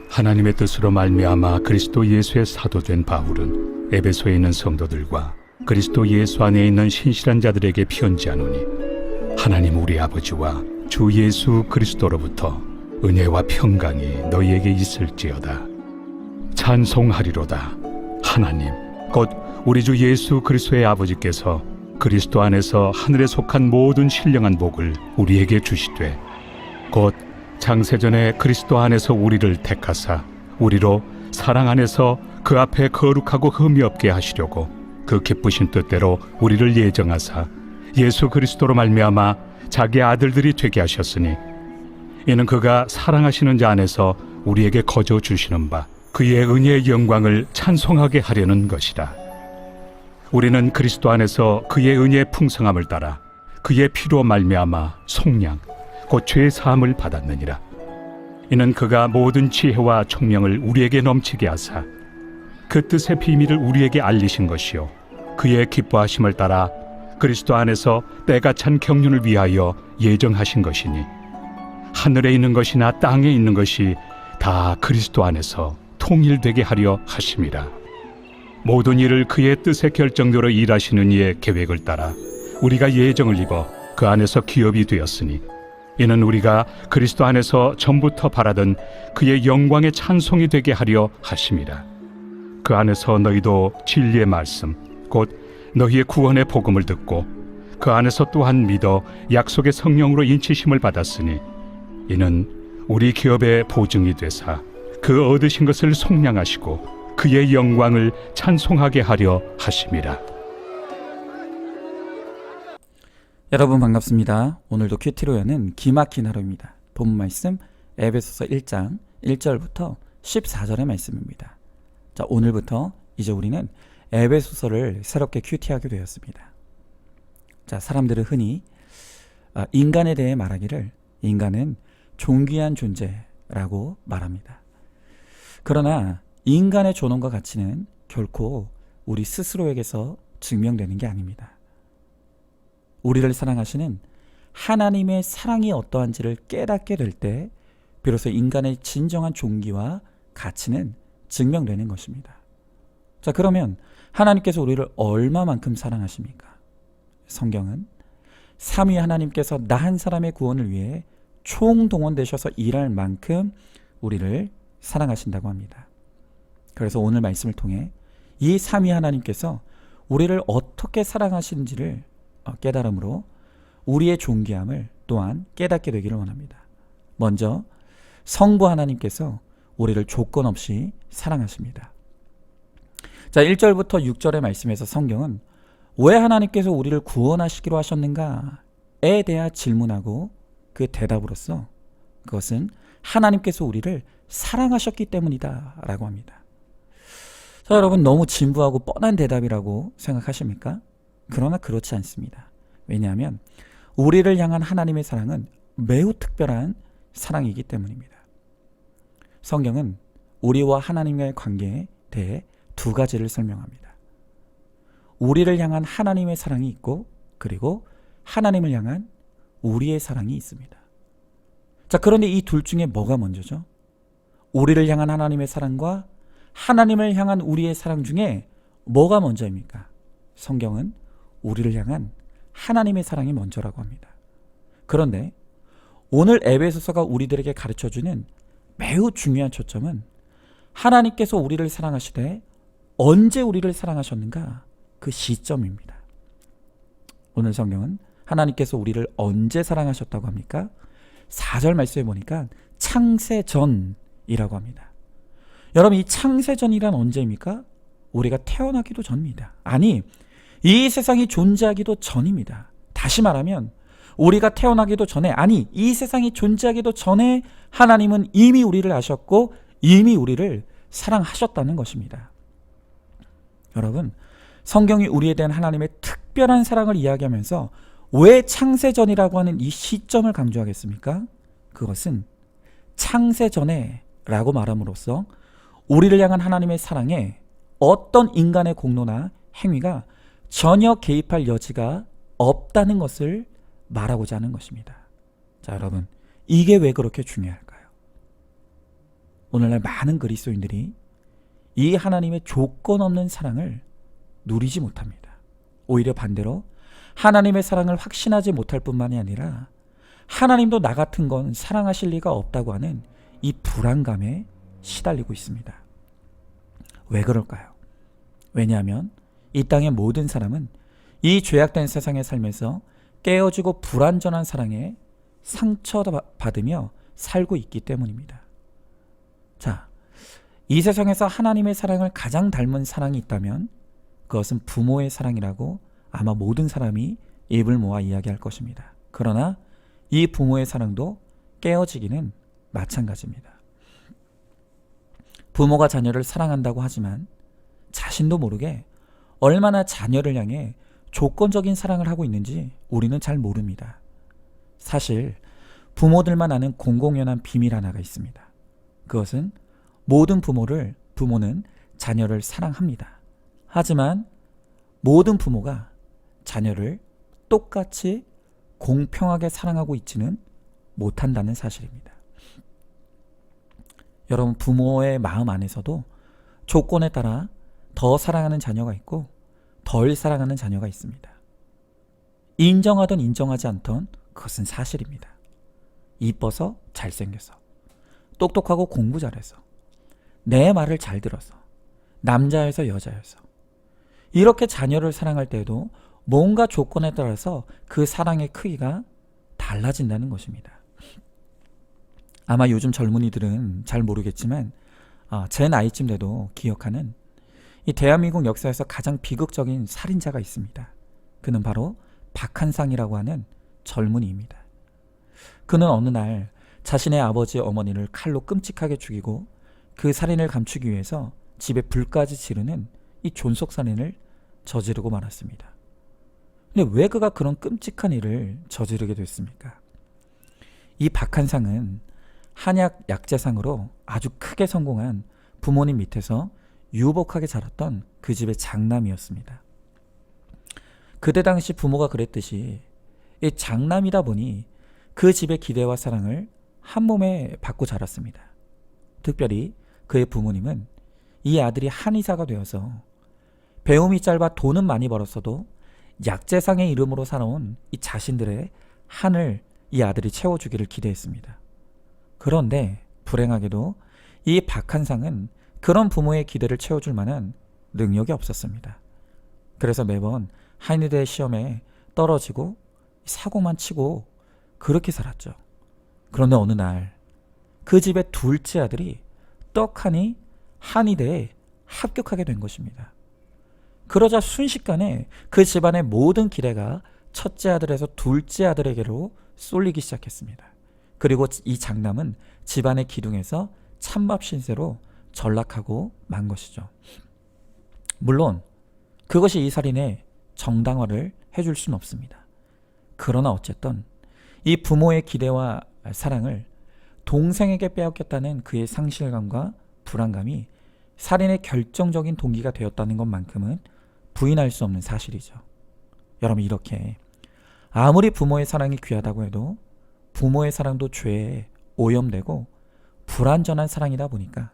하나님의 뜻으로 말미암아 그리스도 예수의 사도된 바울은 에베소에 있는 성도들과 그리스도 예수 안에 있는 신실한 자들에게 편지하노니, 하나님 우리 아버지와 주 예수 그리스도로부터 은혜와 평강이 너희에게 있을지어다. 찬송하리로다. 하나님 곧 우리 주 예수 그리스도의 아버지께서 그리스도 안에서 하늘에 속한 모든 신령한 복을 우리에게 주시되, 곧 창세전에 그리스도 안에서 우리를 택하사 우리로 사랑 안에서 그 앞에 거룩하고 흠이 없게 하시려고 그 기쁘신 뜻대로 우리를 예정하사 예수 그리스도로 말미암아 자기 아들들이 되게 하셨으니, 이는 그가 사랑하시는 자 안에서 우리에게 거저 주시는 바 그의 은혜의 영광을 찬송하게 하려는 것이라. 우리는 그리스도 안에서 그의 은혜의 풍성함을 따라 그의 피로 말미암아 속량 곧 죄의 사함을 받았느니라. 이는 그가 모든 지혜와 총명을 우리에게 넘치게 하사 그 뜻의 비밀을 우리에게 알리신 것이요, 그의 기뻐하심을 따라 그리스도 안에서 때가 찬 경륜을 위하여 예정하신 것이니, 하늘에 있는 것이나 땅에 있는 것이 다 그리스도 안에서 통일되게 하려 하심이라. 모든 일을 그의 뜻의 결정대로 일하시는 이의 계획을 따라 우리가 예정을 입어 그 안에서 기업이 되었으니, 이는 우리가 그리스도 안에서 전부터 바라던 그의 영광의 찬송이 되게 하려 하심이라. 그 안에서 너희도 진리의 말씀 곧 너희의 구원의 복음을 듣고 그 안에서 또한 믿어 약속의 성령으로 인치심을 받았으니, 이는 우리 기업의 보증이 되사 그 얻으신 것을 속량하시고 그의 영광을 찬송하게 하려 하심이라. 여러분 반갑습니다. 오늘도 큐티로 여는 기막힌 하루입니다. 본문 말씀 에베소서 1장 1절부터 14절의 말씀입니다. 자, 오늘부터 이제 우리는 에베소서를 새롭게 큐티하게 되었습니다. 자, 사람들은 흔히 인간에 대해 말하기를 인간은 존귀한 존재라고 말합니다. 그러나 인간의 존엄과 가치는 결코 우리 스스로에게서 증명되는 게 아닙니다. 우리를 사랑하시는 하나님의 사랑이 어떠한지를 깨닫게 될 때 비로소 인간의 진정한 존귀와 가치는 증명되는 것입니다. 자, 그러면 하나님께서 우리를 얼마만큼 사랑하십니까? 성경은 삼위 하나님께서 나 한 사람의 구원을 위해 총동원되셔서 일할 만큼 우리를 사랑하신다고 합니다. 그래서 오늘 말씀을 통해 이 삼위 하나님께서 우리를 어떻게 사랑하시는지를 깨달음으로 우리의 존귀함을 또한 깨닫게 되기를 원합니다. 먼저 성부 하나님께서 우리를 조건 없이 사랑하십니다. 자, 1절부터 6절의 말씀에서 성경은 왜 하나님께서 우리를 구원하시기로 하셨는가에 대하 질문하고 그 대답으로서 그것은 하나님께서 우리를 사랑하셨기 때문이다 라고 합니다. 자, 여러분 너무 진부하고 뻔한 대답이라고 생각하십니까? 그러나 그렇지 않습니다. 왜냐하면 우리를 향한 하나님의 사랑은 매우 특별한 사랑이기 때문입니다. 성경은 우리와 하나님과의 관계에 대해 두 가지를 설명합니다. 우리를 향한 하나님의 사랑이 있고, 그리고 하나님을 향한 우리의 사랑이 있습니다. 자, 그런데 이 둘 중에 뭐가 먼저죠? 우리를 향한 하나님의 사랑과 하나님을 향한 우리의 사랑 중에 뭐가 먼저입니까? 성경은 우리를 향한 하나님의 사랑이 먼저라고 합니다. 그런데 오늘 에베소서가 우리들에게 가르쳐주는 매우 중요한 초점은 하나님께서 우리를 사랑하시되 언제 우리를 사랑하셨는가? 그 시점입니다. 오늘 성경은 하나님께서 우리를 언제 사랑하셨다고 합니까? 4절 말씀에 보니까 창세전이라고 합니다. 여러분, 이 창세전이란 언제입니까? 우리가 태어나기도 전입니다. 아니, 이 세상이 존재하기도 전입니다. 다시 말하면 우리가 태어나기도 전에, 아니 이 세상이 존재하기도 전에 하나님은 이미 우리를 아셨고 이미 우리를 사랑하셨다는 것입니다. 여러분, 성경이 우리에 대한 하나님의 특별한 사랑을 이야기하면서 왜 창세전이라고 하는 이 시점을 강조하겠습니까? 그것은 창세전에 라고 말함으로써 우리를 향한 하나님의 사랑에 어떤 인간의 공로나 행위가 전혀 개입할 여지가 없다는 것을 말하고자 하는 것입니다. 자, 여러분, 이게 왜 그렇게 중요할까요? 오늘날 많은 그리스도인들이 이 하나님의 조건 없는 사랑을 누리지 못합니다. 오히려 반대로 하나님의 사랑을 확신하지 못할 뿐만이 아니라 하나님도 나 같은 건 사랑하실 리가 없다고 하는 이 불안감에 시달리고 있습니다. 왜 그럴까요? 왜냐하면 이 땅의 모든 사람은 이 죄악된 세상에 살면서 깨어지고 불완전한 사랑에 상처받으며 살고 있기 때문입니다. 자, 이 세상에서 하나님의 사랑을 가장 닮은 사랑이 있다면 그것은 부모의 사랑이라고 아마 모든 사람이 입을 모아 이야기할 것입니다. 그러나 이 부모의 사랑도 깨어지기는 마찬가지입니다. 부모가 자녀를 사랑한다고 하지만 자신도 모르게 얼마나 자녀를 향해 조건적인 사랑을 하고 있는지 우리는 잘 모릅니다. 사실 부모들만 아는 공공연한 비밀 하나가 있습니다. 그것은 모든 부모는 자녀를 사랑합니다. 하지만 모든 부모가 자녀를 똑같이 공평하게 사랑하고 있지는 못한다는 사실입니다. 여러분, 부모의 마음 안에서도 조건에 따라 더 사랑하는 자녀가 있고 덜 사랑하는 자녀가 있습니다. 인정하든 인정하지 않던 그것은 사실입니다. 이뻐서 잘생겨서, 똑똑하고 공부 잘해서, 내 말을 잘 들어서, 남자여서 여자여서, 이렇게 자녀를 사랑할 때에도 뭔가 조건에 따라서 그 사랑의 크기가 달라진다는 것입니다. 아마 요즘 젊은이들은 잘 모르겠지만 제 나이쯤 돼도 기억하는 이 대한민국 역사에서 가장 비극적인 살인자가 있습니다. 그는 바로 박한상이라고 하는 젊은이입니다. 그는 어느 날 자신의 아버지 어머니를 칼로 끔찍하게 죽이고 그 살인을 감추기 위해서 집에 불까지 지르는 이 존속살인을 저지르고 말았습니다. 근데 왜 그가 그런 끔찍한 일을 저지르게 됐습니까? 이 박한상은 한약 약재상으로 아주 크게 성공한 부모님 밑에서 유복하게 자랐던 그 집의 장남이었습니다. 그때 당시 부모가 그랬듯이 이 장남이다 보니 그 집의 기대와 사랑을 한 몸에 받고 자랐습니다. 특별히 그의 부모님은 이 아들이 한의사가 되어서 배움이 짧아 돈은 많이 벌었어도 약재상의 이름으로 살아온 이 자신들의 한을 이 아들이 채워주기를 기대했습니다. 그런데 불행하게도 이 박한상은 그런 부모의 기대를 채워줄 만한 능력이 없었습니다. 그래서 매번 한의대 시험에 떨어지고 사고만 치고 그렇게 살았죠. 그런데 어느 날 그 집의 둘째 아들이 떡하니 한의대에 합격하게 된 것입니다. 그러자 순식간에 그 집안의 모든 기대가 첫째 아들에서 둘째 아들에게로 쏠리기 시작했습니다. 그리고 이 장남은 집안의 기둥에서 찬밥 신세로 전락하고 만 것이죠. 물론 그것이 이 살인의 정당화를 해줄 수는 없습니다. 그러나 어쨌든 이 부모의 기대와 사랑을 동생에게 빼앗겼다는 그의 상실감과 불안감이 살인의 결정적인 동기가 되었다는 것만큼은 부인할 수 없는 사실이죠. 여러분, 이렇게 아무리 부모의 사랑이 귀하다고 해도 부모의 사랑도 죄에 오염되고 불완전한 사랑이다 보니까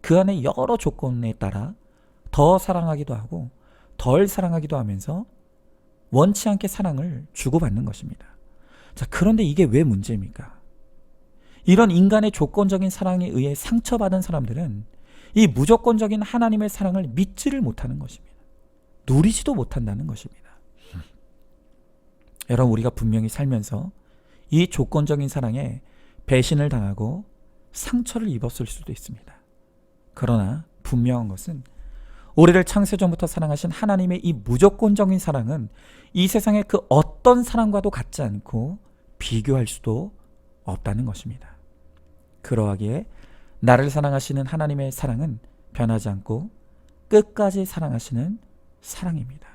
그 안에 여러 조건에 따라 더 사랑하기도 하고 덜 사랑하기도 하면서 원치 않게 사랑을 주고받는 것입니다. 자, 그런데 이게 왜 문제입니까? 이런 인간의 조건적인 사랑에 의해 상처받은 사람들은 이 무조건적인 하나님의 사랑을 믿지를 못하는 것입니다. 누리지도 못한다는 것입니다. 여러분, 우리가 분명히 살면서 이 조건적인 사랑에 배신을 당하고 상처를 입었을 수도 있습니다. 그러나 분명한 것은 우리를 창세전부터 사랑하신 하나님의 이 무조건적인 사랑은 이 세상의 그 어떤 사랑과도 같지 않고 비교할 수도 없다는 것입니다. 그러하기에 나를 사랑하시는 하나님의 사랑은 변하지 않고 끝까지 사랑하시는 사랑입니다.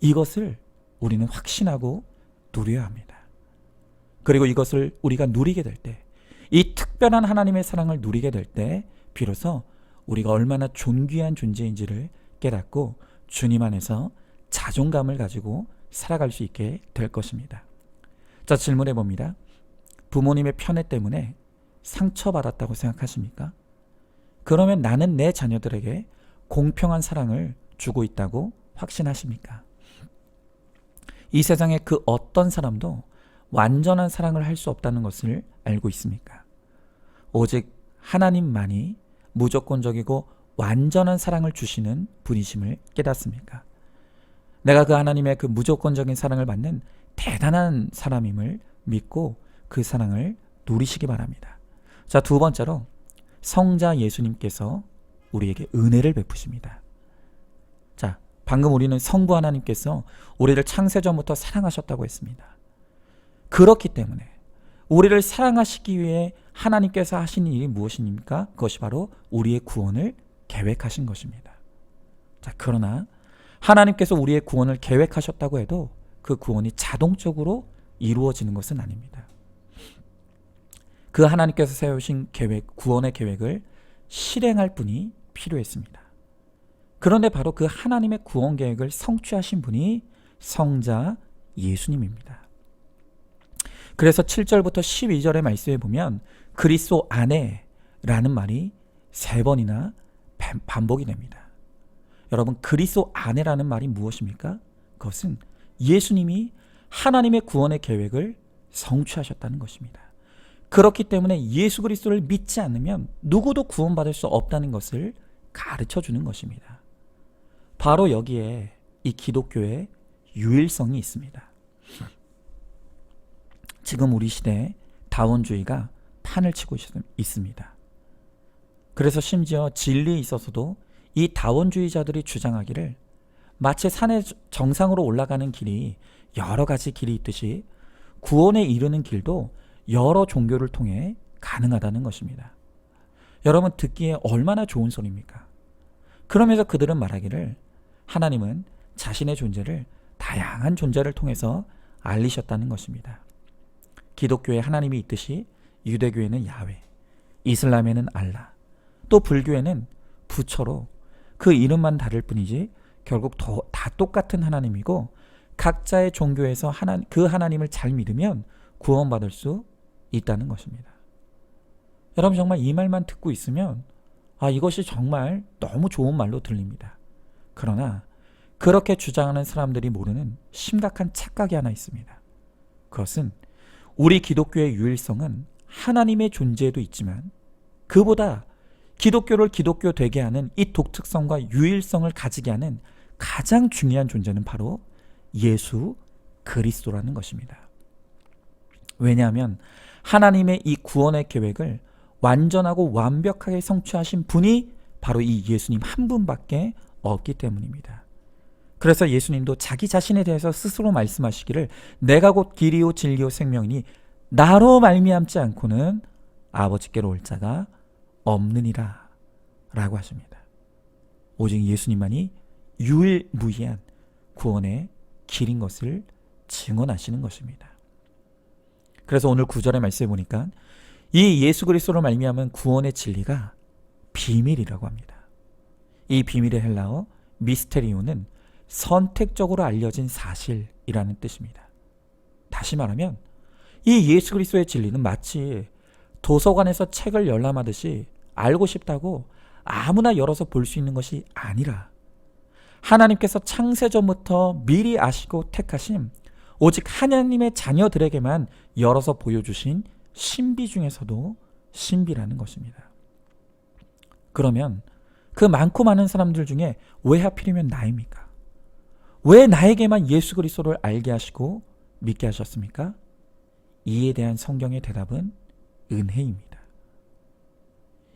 이것을 우리는 확신하고 누려야 합니다. 그리고 이것을 우리가 누리게 될 때, 이 특별한 하나님의 사랑을 누리게 될 때 비로소 우리가 얼마나 존귀한 존재인지를 깨닫고 주님 안에서 자존감을 가지고 살아갈 수 있게 될 것입니다. 자, 질문해 봅니다. 부모님의 편애 때문에 상처받았다고 생각하십니까? 그러면 나는 내 자녀들에게 공평한 사랑을 주고 있다고 확신하십니까? 이 세상에 그 어떤 사람도 완전한 사랑을 할 수 없다는 것을 알고 있습니까? 오직 하나님만이 무조건적이고 완전한 사랑을 주시는 분이심을 깨닫습니까? 내가 그 하나님의 그 무조건적인 사랑을 받는 대단한 사람임을 믿고 그 사랑을 누리시기 바랍니다. 자, 두 번째로 성자 예수님께서 우리에게 은혜를 베푸십니다. 자, 방금 우리는 성부 하나님께서 우리를 창세전부터 사랑하셨다고 했습니다. 그렇기 때문에 우리를 사랑하시기 위해 하나님께서 하신 일이 무엇입니까? 그것이 바로 우리의 구원을 계획하신 것입니다. 자, 그러나 하나님께서 우리의 구원을 계획하셨다고 해도 그 구원이 자동적으로 이루어지는 것은 아닙니다. 그 하나님께서 세우신 계획, 구원의 계획을 실행할 분이 필요했습니다. 그런데 바로 그 하나님의 구원 계획을 성취하신 분이 성자 예수님입니다. 그래서 7절부터 12절의 말씀에 보면 그리스도 안에 라는 말이 3번이나 반복이 됩니다. 여러분, 그리스도 안에라는 말이 무엇입니까? 그것은 예수님이 하나님의 구원의 계획을 성취하셨다는 것입니다. 그렇기 때문에 예수 그리스도를 믿지 않으면 누구도 구원받을 수 없다는 것을 가르쳐 주는 것입니다. 바로 여기에 이 기독교의 유일성이 있습니다. 지금 우리 시대에 다원주의가 판을 치고 있습니다. 그래서 심지어 진리에 있어서도 이 다원주의자들이 주장하기를 마치 산의 정상으로 올라가는 길이 여러 가지 길이 있듯이 구원에 이르는 길도 여러 종교를 통해 가능하다는 것입니다. 여러분, 듣기에 얼마나 좋은 소리입니까? 그러면서 그들은 말하기를 하나님은 자신의 존재를 다양한 존재를 통해서 알리셨다는 것입니다. 기독교에 하나님이 있듯이 유대교에는 야훼, 이슬람에는 알라, 또 불교에는 부처로 그 이름만 다를 뿐이지 결국 다 똑같은 하나님이고 각자의 종교에서 그 하나님을 잘 믿으면 구원받을 수 있다는 것입니다. 여러분, 정말 이 말만 듣고 있으면 이것이 정말 너무 좋은 말로 들립니다. 그러나 그렇게 주장하는 사람들이 모르는 심각한 착각이 하나 있습니다. 그것은 우리 기독교의 유일성은 하나님의 존재에도 있지만 그보다 기독교를 기독교 되게 하는 이 독특성과 유일성을 가지게 하는 가장 중요한 존재는 바로 예수 그리스도라는 것입니다. 왜냐하면 하나님의 이 구원의 계획을 완전하고 완벽하게 성취하신 분이 바로 이 예수님 한 분밖에 없기 때문입니다. 그래서 예수님도 자기 자신에 대해서 스스로 말씀하시기를 내가 곧 길이요 진리요 생명이니 나로 말미암지 않고는 아버지께로 올 자가 없느니라 라고 하십니다. 오직 예수님만이 유일무이한 구원의 길인 것을 증언하시는 것입니다. 그래서 오늘 9절의 말씀에 보니까 이 예수 그리스도로 말미암은 구원의 진리가 비밀이라고 합니다. 이 비밀의 헬라어 미스테리오는 선택적으로 알려진 사실이라는 뜻입니다. 다시 말하면 이 예수 그리스도의 진리는 마치 도서관에서 책을 열람하듯이 알고 싶다고 아무나 열어서 볼 수 있는 것이 아니라 하나님께서 창세전부터 미리 아시고 택하신 오직 하나님의 자녀들에게만 열어서 보여주신 신비 중에서도 신비라는 것입니다. 그러면 그 많고 많은 사람들 중에 왜 하필이면 나입니까? 왜 나에게만 예수 그리스도를 알게 하시고 믿게 하셨습니까? 이에 대한 성경의 대답은 은혜입니다.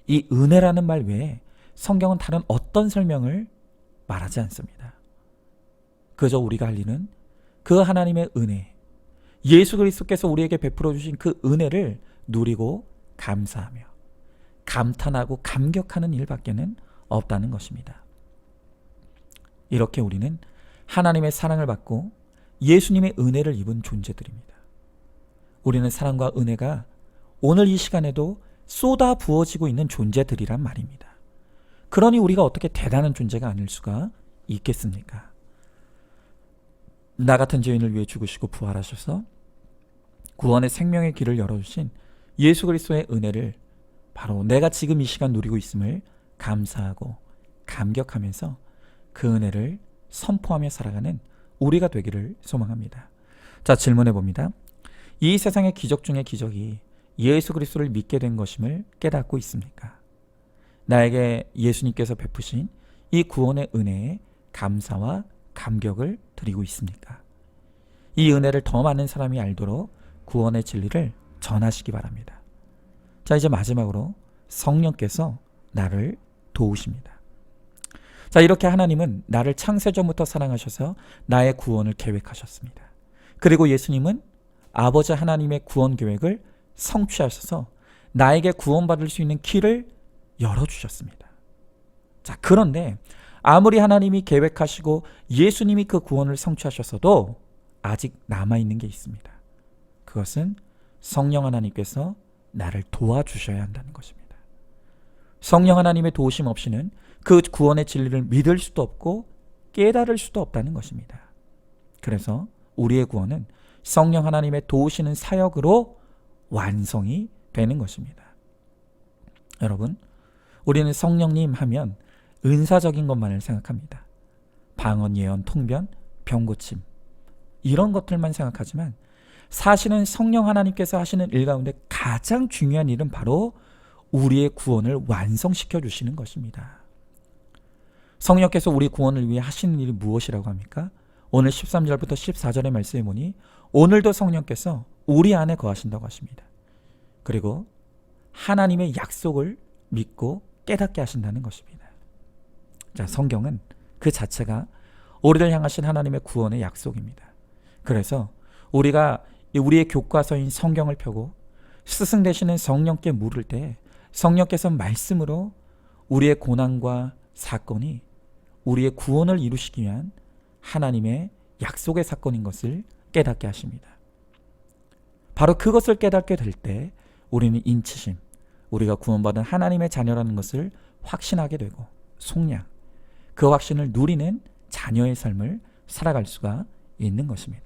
이 은혜라는 말 외에 성경은 다른 어떤 설명을 말하지 않습니다. 그저 우리가 할 일은 그 하나님의 은혜, 예수 그리스도께서 우리에게 베풀어 주신 그 은혜를 누리고 감사하며 감탄하고 감격하는 일밖에는 없다는 것입니다. 이렇게 우리는 하나님의 사랑을 받고 예수님의 은혜를 입은 존재들입니다. 우리는 사랑과 은혜가 오늘 이 시간에도 쏟아 부어지고 있는 존재들이란 말입니다. 그러니 우리가 어떻게 대단한 존재가 아닐 수가 있겠습니까? 나 같은 죄인을 위해 죽으시고 부활하셔서 구원의 생명의 길을 열어주신 예수 그리스도의 은혜를 바로 내가 지금 이 시간 누리고 있음을 감사하고 감격하면서 그 은혜를 선포하며 살아가는 우리가 되기를 소망합니다. 자, 질문해 봅니다. 이 세상의 기적 중의 기적이 예수 그리스도를 믿게 된 것임을 깨닫고 있습니까? 나에게 예수님께서 베푸신 이 구원의 은혜에 감사와 감격을 드리고 있습니까? 이 은혜를 더 많은 사람이 알도록 구원의 진리를 전하시기 바랍니다. 자, 이제 마지막으로 성령께서 나를 도우십니다. 자, 이렇게 하나님은 나를 창세전부터 사랑하셔서 나의 구원을 계획하셨습니다. 그리고 예수님은 아버지 하나님의 구원 계획을 성취하셔서 나에게 구원받을 수 있는 길을 열어주셨습니다. 자, 그런데 아무리 하나님이 계획하시고 예수님이 그 구원을 성취하셨어도 아직 남아있는 게 있습니다. 그것은 성령 하나님께서 나를 도와주셔야 한다는 것입니다. 성령 하나님의 도우심 없이는 그 구원의 진리를 믿을 수도 없고 깨달을 수도 없다는 것입니다. 그래서 우리의 구원은 성령 하나님의 도우시는 사역으로 완성이 되는 것입니다. 여러분, 우리는 성령님 하면 은사적인 것만을 생각합니다. 방언, 예언, 통변, 병고침 이런 것들만 생각하지만 사실은 성령 하나님께서 하시는 일 가운데 가장 중요한 일은 바로 우리의 구원을 완성시켜 주시는 것입니다. 성령께서 우리 구원을 위해 하시는 일이 무엇이라고 합니까? 오늘 13절부터 14절의 말씀에 보니 오늘도 성령께서 우리 안에 거하신다고 하십니다. 그리고 하나님의 약속을 믿고 깨닫게 하신다는 것입니다. 자, 성경은 그 자체가 우리를 향하신 하나님의 구원의 약속입니다. 그래서 우리가 우리의 교과서인 성경을 펴고 스승 되시는 성령께 물을 때 성령께서 말씀으로 우리의 고난과 사건이 우리의 구원을 이루시기 위한 하나님의 약속의 사건인 것을 깨닫게 하십니다. 바로 그것을 깨닫게 될 때 우리는 인치심, 우리가 구원받은 하나님의 자녀라는 것을 확신하게 되고 속량, 그 확신을 누리는 자녀의 삶을 살아갈 수가 있는 것입니다.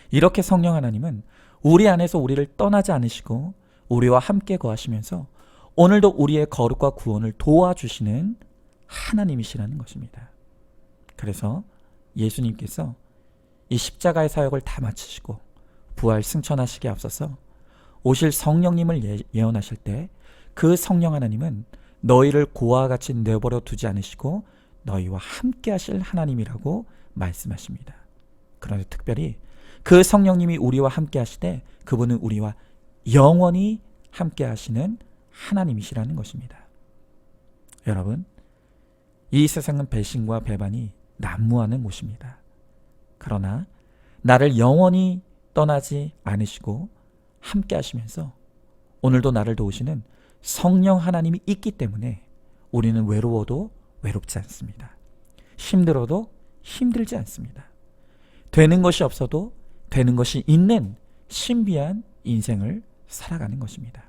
이렇게 성령 하나님은 우리 안에서 우리를 떠나지 않으시고 우리와 함께 거하시면서 오늘도 우리의 거룩과 구원을 도와주시는 하나님이시라는 것입니다. 그래서 예수님께서 이 십자가의 사역을 다 마치시고 부활 승천하시기에 앞서서 오실 성령님을 예언하실 때 그 성령 하나님은 너희를 고아와 같이 내버려 두지 않으시고 너희와 함께 하실 하나님이라고 말씀하십니다. 그런데 특별히 그 성령님이 우리와 함께 하시되 그분은 우리와 영원히 함께 하시는 하나님이시라는 것입니다. 여러분, 이 세상은 배신과 배반이 난무하는 곳입니다. 그러나 나를 영원히 떠나지 않으시고 함께 하시면서 오늘도 나를 도우시는 성령 하나님이 있기 때문에 우리는 외로워도 외롭지 않습니다. 힘들어도 힘들지 않습니다. 되는 것이 없어도 되는 것이 있는 신비한 인생을 살아가는 것입니다.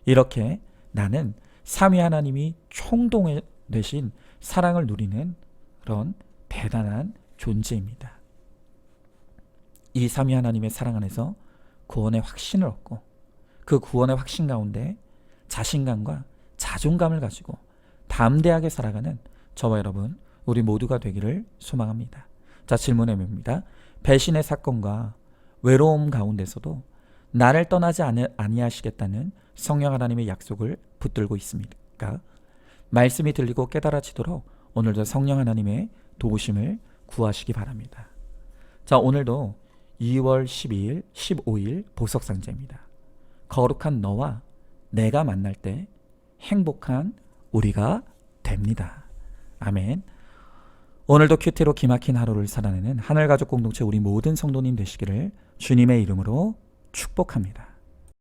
이렇게 나는 삼위 하나님이 총동되신 사랑을 누리는 그런 대단한 존재입니다. 이 삼위 하나님의 사랑 안에서 구원의 확신을 얻고 그 구원의 확신 가운데 자신감과 자존감을 가지고 담대하게 살아가는 저와 여러분 우리 모두가 되기를 소망합니다. 자, 질문해 봅니다. 배신의 사건과 외로움 가운데서도 나를 떠나지 아니하시겠다는 성령 하나님의 약속을 붙들고 있습니까? 말씀이 들리고 깨달아지도록 오늘도 성령 하나님의 도우심을 구하시기 바랍니다. 자, 오늘도 2월 12일, 15일 보석상제입니다. 거룩한 너와 내가 만날 때 행복한 우리가 됩니다. 아멘. 오늘도 큐티로 기막힌 하루를 살아내는 하늘가족 공동체 우리 모든 성도님 되시기를 주님의 이름으로 축복합니다.